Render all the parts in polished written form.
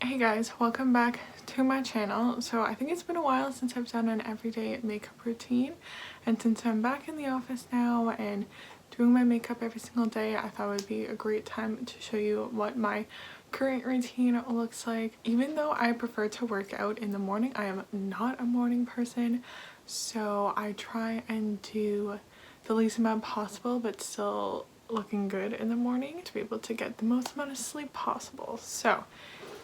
Hey guys, welcome back to my channel. So I think it's been a while since I've done an everyday makeup routine, and since I'm back in the office now and doing my makeup every single day, I thought it would be a great time to show you what my current routine looks like. Even though I prefer to work out in the morning, I am not a morning person, so I try and do the least amount possible but still looking good in the morning to be able to get the most amount of sleep possible. So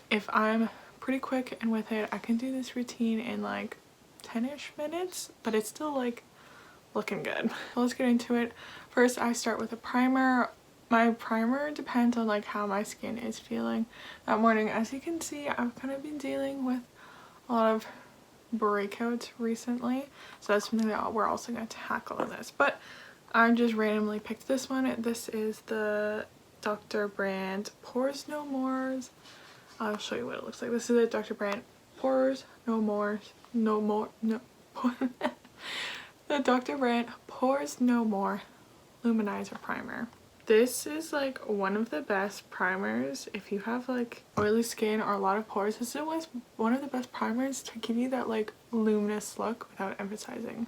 if I'm pretty quick and with it, I can do this routine in like 10-ish minutes, but it's still like looking good. So let's get into it. First, I start with a primer. My primer depends on like how my skin is feeling that morning. As you can see, I've kind of been dealing with a lot of breakouts recently, so that's something that we're also going to tackle in this. But I just randomly picked this one. This is the Dr. Brand Pores No Mores. I'll show you what it looks like. This is a Dr. Brand Pores No More, the Dr. Brand Pores No More Luminizer Primer. This is like one of the best primers if you have like oily skin or a lot of pores. This is one of the best primers to give you that like luminous look without emphasizing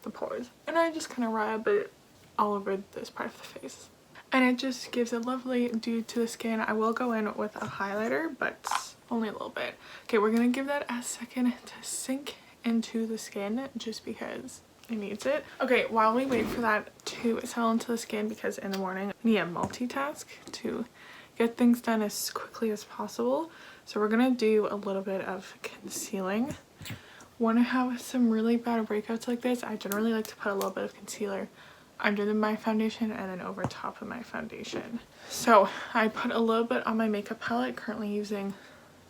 the pores. And I just kind of rub it all over this part of the face, and it just gives a lovely dew to the skin. I will go in with a highlighter, but only a little bit. Okay, we're gonna give that a second to sink into the skin just because it needs it. Okay, while we wait for that to settle into the skin, because in the morning I need to multitask to get things done as quickly as possible, so we're gonna do a little bit of concealing. When I have some really bad breakouts like this, I generally like to put a little bit of concealer under my foundation and then over top of my foundation. So I put a little bit on my makeup palette, currently using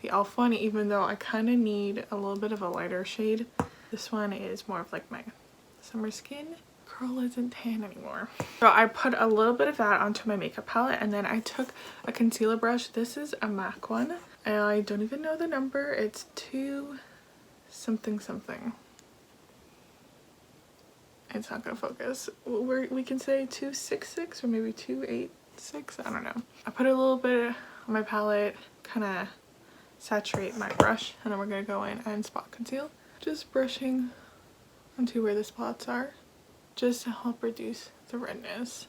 the e.l.f. one, even though I kind of need a little bit of a lighter shade. This one is more of like my summer skin. Girl isn't tan anymore. So I put a little bit of that onto my makeup palette, and then I took a concealer brush. This is a MAC one, and I don't even know the number. It's 2 something something. It's not gonna focus. We can say 266 or maybe 286. I don't know. I put a little bit on my palette, kind of saturate my brush, and then we're gonna go in and spot conceal. Just brushing onto where the spots are, just to help reduce the redness.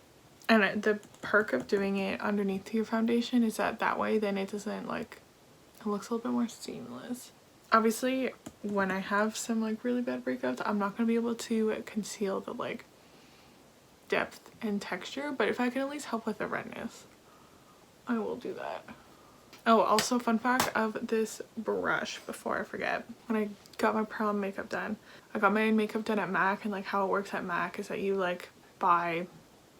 And the perk of doing it underneath your foundation is that way then it doesn't like, it looks a little bit more seamless. Obviously, when I have some like really bad breakouts, I'm not going to be able to conceal the like depth and texture, but if I can at least help with the redness, I will do that. Oh, also fun fact of this brush before I forget. When I got my prom makeup done, I got my makeup done at MAC, and like how it works at MAC is that you like buy,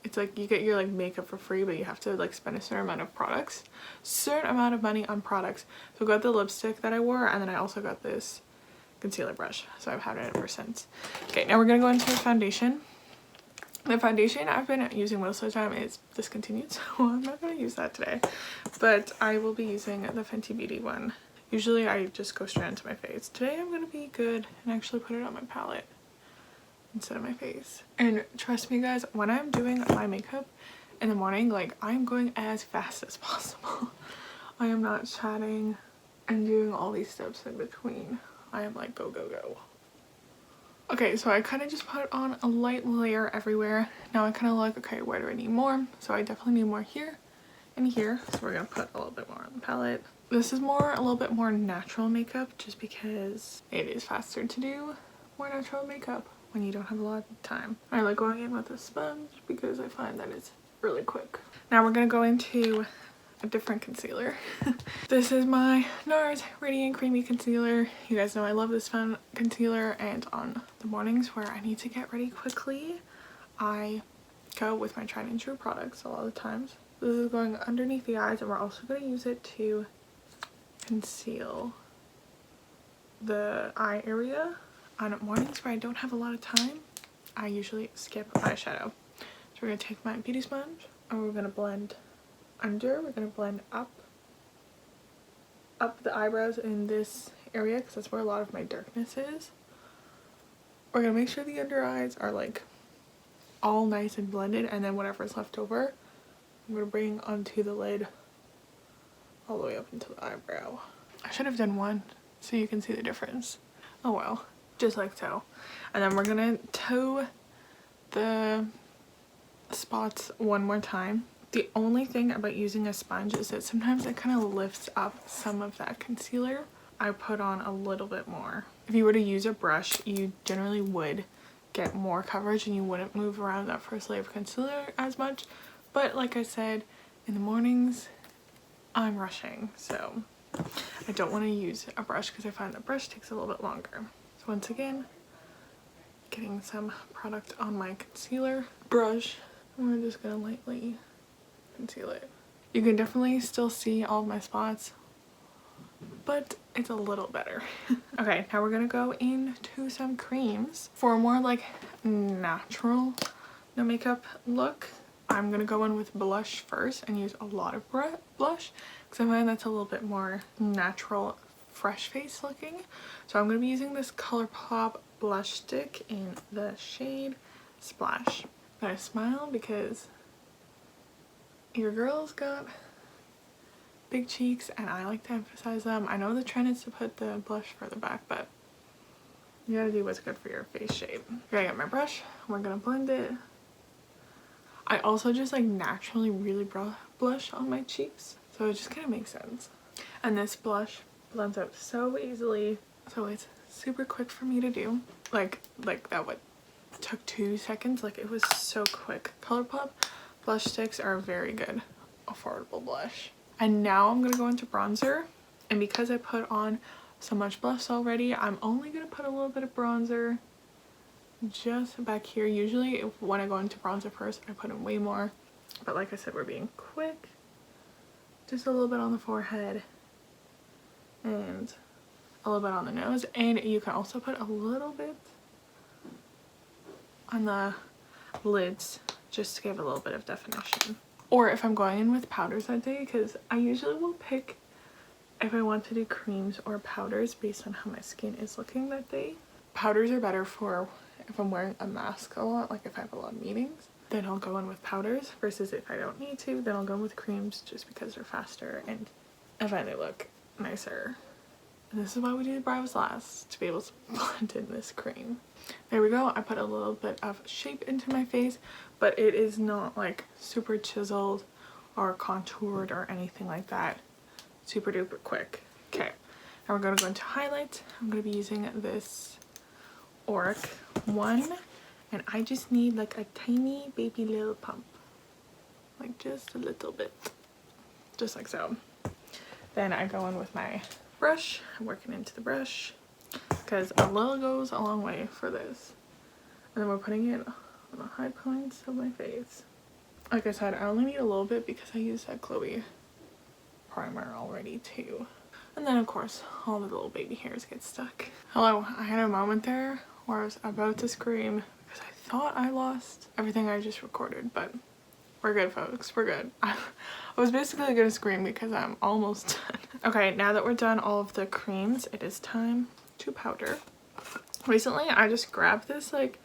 it's like you get your like makeup for free, but you have to like spend a certain amount of money on products. So I got the lipstick that I wore, and then I also got this concealer brush, so I've had it ever since. Okay, now we're gonna go into the foundation. The foundation I've been using most of the time is discontinued, so I'm not gonna use that today, but I will be using the Fenty Beauty one. Usually I just go straight into my face. Today I'm gonna be good and actually put it on my palette instead of my face. And trust me guys, when I'm doing my makeup in the morning, like I'm going as fast as possible. I am not chatting and doing all these steps in between. I am like go go go. Okay, so I kind of just put on a light layer everywhere. Now I kind of like, okay, where do I need more? So I definitely need more here and here, so we're gonna put a little bit more on the palette. This is a little bit more natural makeup, just because it is faster to do more natural makeup when you don't have a lot of time. I like going in with a sponge because I find that it's really quick. Now we're gonna go into a different concealer. This is my NARS Radiant Creamy Concealer. You guys know I love this fun concealer, and on the mornings where I need to get ready quickly, I go with my tried and true products a lot of the times. This is going underneath the eyes, and we're also going to use it to conceal the eye area. On mornings where I don't have a lot of time, I usually skip eyeshadow. So we're going to take my beauty sponge, and we're going to blend under. We're going to blend up the eyebrows in this area, because that's where a lot of my darkness is. We're going to make sure the under eyes are like all nice and blended, and then whatever's left over I'm going to bring onto the lid all the way up into the eyebrow. should have done one so you can see the difference. Oh well, just like so. And then we're gonna toe the spots one more time. The only thing about using a sponge is that sometimes it kind of lifts up some of that concealer. I put on a little bit more. If you were to use a brush, you generally would get more coverage and you wouldn't move around that first layer of concealer as much. But like I said, in the mornings, I'm rushing, so I don't want to use a brush because I find the brush takes a little bit longer. So once again, getting some product on my concealer brush, and we're just gonna lightly conceal it. You can definitely still see all of my spots, but it's a little better. Okay, now we're gonna go into some creams for a more like natural no makeup look. I'm gonna go in with blush first and use a lot of blush because I find that's a little bit more natural, fresh face looking. So I'm gonna be using this ColourPop blush stick in the shade Splash. But I smile because your girl's got big cheeks and I like to emphasize them. I know the trend is to put the blush further back, but you gotta do what's good for your face shape. Here I got my brush. We're gonna blend it. I also just like naturally really blush on my cheeks, so it just kind of makes sense. And this blush blends out so easily, so it's super quick for me to do. Like that what took 2 seconds, like it was so quick. ColourPop blush sticks are a very good affordable blush. And now I'm gonna go into bronzer, and because I put on so much blush already, I'm only gonna put a little bit of bronzer just back here. Usually when I go into bronzer first, I put in way more, but like I said, we're being quick. Just a little bit on the forehead and a little bit on the nose, and you can also put a little bit on the lids just to give a little bit of definition. Or if I'm going in with powders that day, because I usually will pick if I want to do creams or powders based on how my skin is looking that day. Powders are better for if I'm wearing a mask a lot, like if I have a lot of meetings, then I'll go in with powders, versus if I don't need to, then I'll go in with creams just because they're faster and I find they look nicer. And this is why we do the brows last, to be able to blend in this cream. There we go. I put a little bit of shape into my face, but it is not like super chiseled or contoured or anything like that. Super duper quick. Okay, now we're going to go into highlights. I'm going to be using this Auric one, and I just need like a tiny baby little pump, like just a little bit, just like so. Then I go in with my brush. I'm working into the brush because a little goes a long way for this. And then we're putting it on the high points of my face. Like I said, I only need a little bit because I used that Chloe primer already too. And then of course all the little baby hairs get stuck. Hello, I had a moment there where I was about to scream because I thought I lost everything I just recorded, but we're good, folks, we're good. I was basically gonna scream because I'm almost done. Okay, now that we're done all of the creams, it is time to powder. Recently I just grabbed this like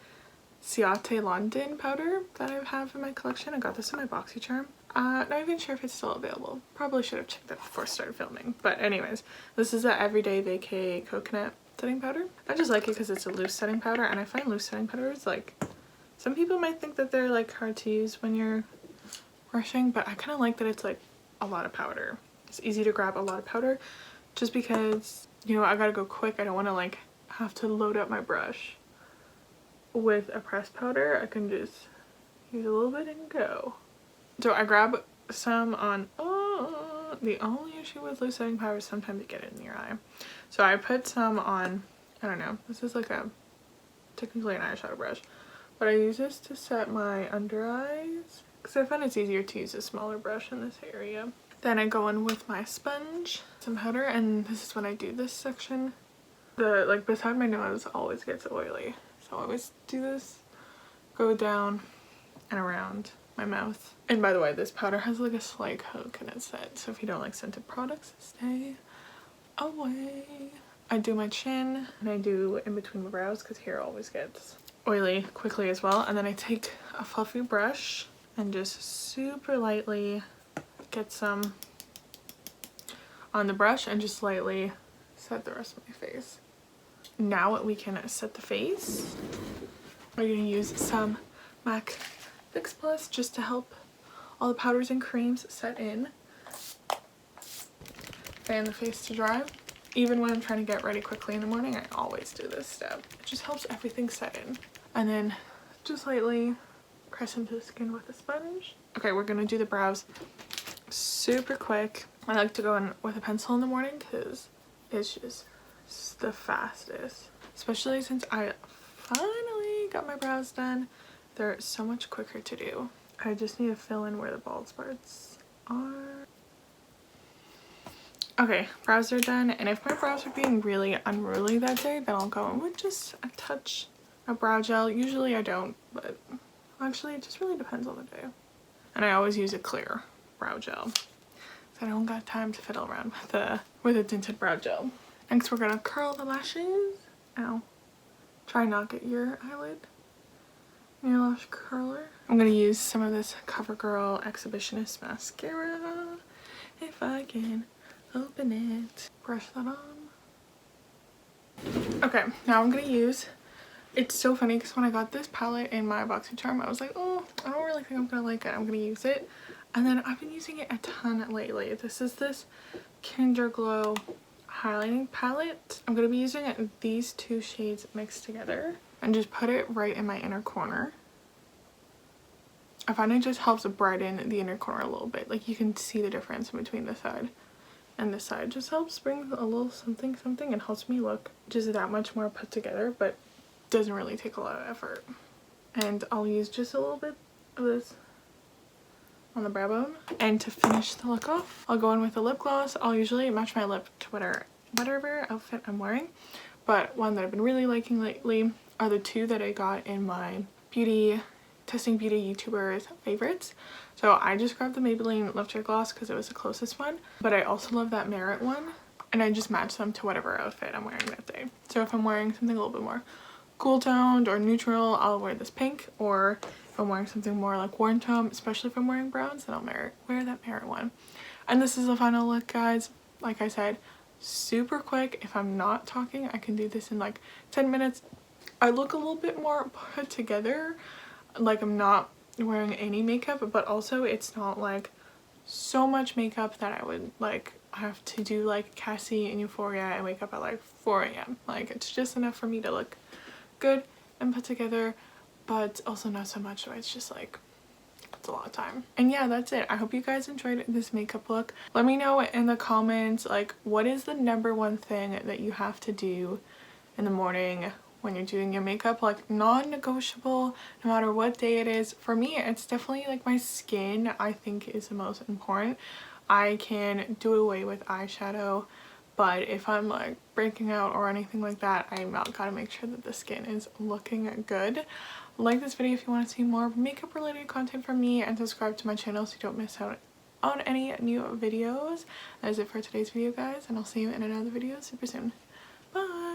Ciate London powder that I have in my collection. I got this in my BoxyCharm. Not even sure if it's still available. Probably should have checked that before I started filming. But anyways, this is the Everyday Vacay Coconut Setting Powder. I just like it because it's a loose setting powder, and I find loose setting powders, like, some people might think that they're like hard to use when you're rushing, but I kind of like that it's like a lot of powder. It's easy to grab a lot of powder just because, you know, I gotta go quick. I don't want to like have to load up my brush with a pressed powder. I can just use a little bit and go. So I grab some on, the only issue with loose setting powder is sometimes you get it in your eye. So I put some on, I don't know, this is like technically an eyeshadow brush, but I use this to set my under eyes because I find it's easier to use a smaller brush in this area. Then I go in with my sponge, some powder, and this is when I do this section. The, like, beside my nose always gets oily. So I always do this, go down and around my mouth. And by the way, this powder has like a slight coat in its scent, so if you don't like scented products, stay away. I do my chin and I do in between my brows because hair always gets oily quickly as well. And then I take a fluffy brush and just super lightly get some on the brush and just lightly set the rest of my face. Now we can set the face. We're going to use some MAC Fix Plus just to help all the powders and creams set in. Fan the face to dry. Even when I'm trying to get ready quickly in the morning, I always do this step. It just helps everything set in. And then just lightly press into the skin with a sponge. Okay, we're gonna do the brows super quick. I like to go in with a pencil in the morning because it's just the fastest. Especially since I finally got my brows done. They're so much quicker to do. I just need to fill in where the bald spots are. Okay, brows are done, and if my brows are being really unruly that day, then I'll go in with just a touch of brow gel. Usually I don't, but actually it just really depends on the day. And I always use a clear brow gel, so I don't got time to fiddle around with a tinted brow gel. Next we're gonna curl the lashes. Ow. Try not get your eyelid in your lash curler. I'm gonna use some of this CoverGirl Exhibitionist mascara if I can open it. Brush that on. Okay, now I'm gonna use, it's so funny because when I got this palette in my BoxyCharm, I was like, oh, I don't really think I'm gonna like it. I'm gonna use it. And then I've been using it a ton lately. This is this Kinder Glow highlighting palette. I'm gonna be using these two shades mixed together and just put it right in my inner corner. I find it just helps brighten the inner corner a little bit. Like you can see the difference between this side and this side. Just helps bring a little something something and helps me look just that much more put together, but doesn't really take a lot of effort. And I'll use just a little bit of this on the brow bone. And to finish the look off, I'll go in with a lip gloss. I'll usually match my lip to whatever outfit I'm wearing, but one that I've been really liking lately are the two that I got in my testing beauty YouTubers favorites. So I just grabbed the Maybelline Lifter Gloss because it was the closest one, but I also love that Merit one, and I just match them to whatever outfit I'm wearing that day. So if I'm wearing something a little bit more cool toned or neutral, I'll wear this pink, or if I'm wearing something more like warm tone, especially if I'm wearing browns, then I'll wear that Merit one. And this is the final look, guys. Like I said, super quick. If I'm not talking, I can do this in like 10 minutes. I look a little bit more put together, like I'm not wearing any makeup, but also it's not like so much makeup that I would like have to do like Cassie in Euphoria and wake up at like 4 a.m. Like it's just enough for me to look good and put together, but also not so much so it's just like it's a lot of time. And yeah, that's it. I hope you guys enjoyed this makeup look. Let me know in the comments like what is the #1 thing that you have to do in the morning when you're doing your makeup, like non-negotiable no matter what day it is. For me, it's definitely like my skin I think is the most important. I can do away with eyeshadow, but if I'm like breaking out or anything like that, I'm not gotta make sure that the skin is looking good. Like this video if you want to see more makeup related content from me, and subscribe to my channel so you don't miss out on any new videos. That is it for today's video, guys, and I'll see you in another video super soon. Bye!